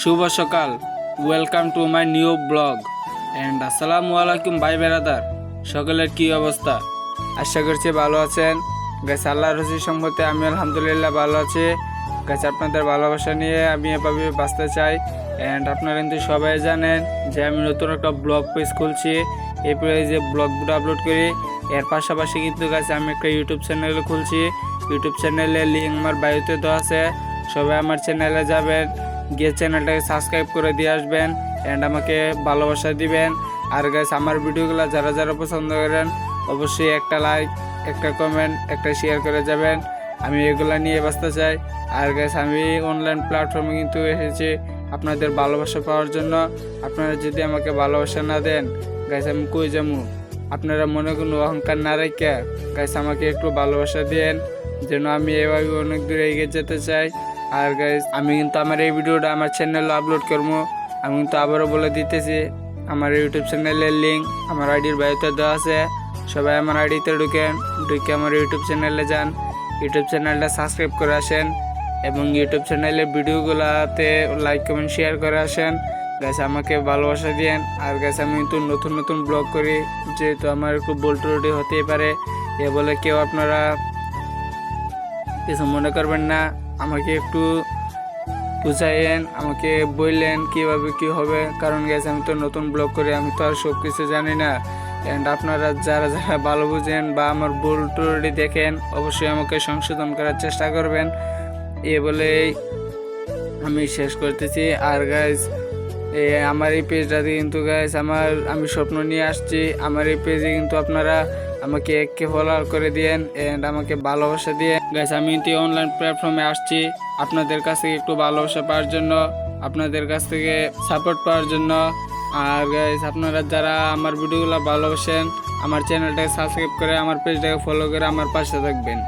শুভ সকাল, welcome to my new blog and আসসালামু আলাইকুম ভাই বেরাদার। সকলের কি অবস্থা? আশা করছি ভালো আছেন। গাছ আল্লাহর রহমতে সম্মতে আমি আলহামদুলিল্লাহ ভালো আছি। গাছ আপনাদের ভালোবাসা নিয়ে আমি এভাবে বাঁচতে চাই। অ্যান্ড আপনারা কিন্তু সবাই জানেন যে আমি নতুন একটা ব্লগ পেজ খুলছি। এই পেজে ব্লগগুলো আপলোড করি। এর পাশাপাশি কিন্তু গাছ আমি একটা ইউটিউব চ্যানেল খুলছি। ইউটিউব চ্যানেলের লিঙ্ক আমার বায়োতে দেওয়া আছে। সবাই আমার চ্যানেলে যাবেন, গিয়ে চ্যানেলটাকে সাবস্ক্রাইব করে দিয়ে আসবেন অ্যান্ড আমাকে ভালোবাসা দিবেন। আর গাইস আমার ভিডিওগুলো যারা যারা পছন্দ করেন অবশ্যই একটা লাইক, একটা কমেন্ট, একটা শেয়ার করে যাবেন। আমি এগুলা নিয়ে বাঁচতে চাই। আর গাইস আমি অনলাইন প্ল্যাটফর্মে কিন্তু এসেছি আপনাদের ভালোবাসা পাওয়ার জন্য। আপনারা যদি আমাকে ভালোবাসা না দেন গাইস আমি কই যাবো? আপনারা মনে কোনো অহংকার না রেখে গাইস আমাকে একটু ভালোবাসা দেন, যেন আমি এভাবে অনেক দূরে এগিয়ে যেতে চাই। আর গাইস আমি কিন্তু আমার এই ভিডিওটা আমার চ্যানেলে আপলোড করবো। আমি কিন্তু আবারও বলে দিতেছি, আমার ইউটিউব চ্যানেলের লিঙ্ক আমার আইডির বায়োতে দেওয়া আছে। সবাই আমার আইডিতে ঢুকে আমার ইউটিউব চ্যানেলে যান, ইউটিউব চ্যানেলটা সাবস্ক্রাইব করে আসেন এবং ইউটিউব চ্যানেলের ভিডিওগুলোতে লাইক কমেন্ট শেয়ার করে আসেন। গাছ আমাকে ভালোবাসা দিয়েন। আর গাছ আমি কিন্তু নতুন নতুন ব্লগ করি, যেহেতু আমার একটু ভুল ত্রুটি হতেই পারে, এ বলে কেউ আপনারা কিছু মনে করবেন না। আমাকে একটু বুঝাইয়েন, আমাকে বললেন কিভাবে কি হবে, কারণ গেছে আমি তো নতুন ব্লগ করি, আমি তো আর সব কিছু জানি না। অ্যান্ড আপনারা যারা যারা ভালো বুঝেন বা আমার ভুল ত্রুটি দেখেন অবশ্যই আমাকে সংশোধন করার চেষ্টা করবেন। এ বলেই আমি শেষ করতেছি। আর গাইজ আমার এই পেজটাতে কিন্তু গাইজ আমি স্বপ্ন নিয়ে আসছি। আমার এই পেজে কিন্তু আপনারা আমাকে এককে ফলোয়ার করে দিয়েন এন্ড আমাকে ভালোবাসা দিয়ে। গাইজ আমি কিন্তু অনলাইন প্ল্যাটফর্মে আসছি আপনাদের কাছ থেকে একটু ভালোবাসা পাওয়ার জন্য, আপনাদের কাছ থেকে সাপোর্ট পাওয়ার জন্য। আর গাইজ আপনারা যারা আমার ভিডিওগুলো ভালোবাসেন আমার চ্যানেলটাকে সাবস্ক্রাইব করে আমার পেজটাকে ফলো করে আমার পাশে থাকবেন।